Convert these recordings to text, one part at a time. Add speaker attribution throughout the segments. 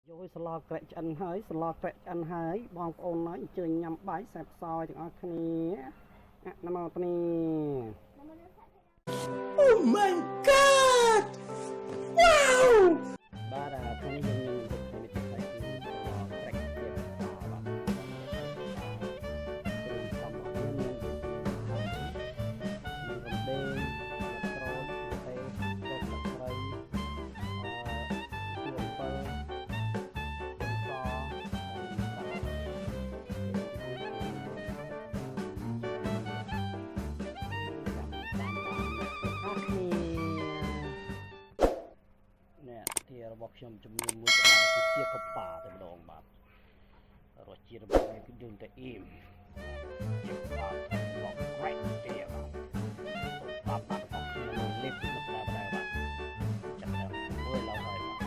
Speaker 1: Rồiสลอแกะอันหายสลอแกะอันหายบองโอนน้อยเจอยำใบแสบซอยถึงอันนี้น้ำมันตัวนี้
Speaker 2: Oh my god! Wow!
Speaker 1: บ้าดาตรงนี้ยังไม่ติดใส่คือสลอแกะเดียวต่อแบบเป็นสมองเงินมีคนเด้งโตรเตะโตตะไคร้เกี่ยวเปิลบอกខ្ញុំចំនួនមួយក៏បានគឺជាកប៉ាតែម្ដងបាទរសជាតិរបស់វាគឺយើងតែអ៊ីមជាបាទบอกแกร่งเตี้ยបាទបាទរបស់ខ្ញុំលេបទៅដល់បាទចាំដល់មួយឡៅហើយបាទ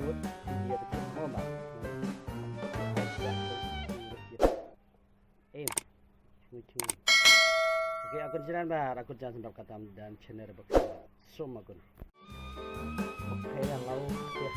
Speaker 1: រួចវាទៅជិះមកបាទអេមឈ្ងុយអូខេអរគុណច្រើនបាទអរគុណច្រើនសម្រាប់ការតាមដាន channel របស់ខ្ញុំសូមអរគុណអូខេឥឡូវផ្ទះ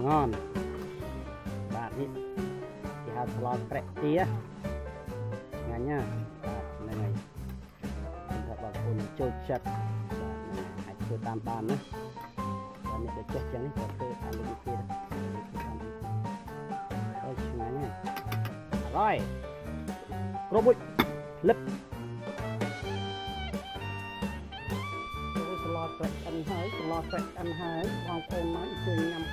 Speaker 1: ងន់បាទនេះគេហៅស្លត្រែកទាឆ្ងាញ់ណាបាទហ្នឹងហើយខ្ញុំថាបងប្អូនចូលចិត្តបាទអាចធ្វើតាមបានណាបាទនេះដូចចេះចឹងនេះក៏ធ្វើតាមវិធីដែរអូឆ្ងាញ់ណាស់អร่อยគ្រប់មួយលឹបស្លត្រែកអិនហើយស្លត្រែកអិនហើយបងប្អូនមកជួយញ៉ាំ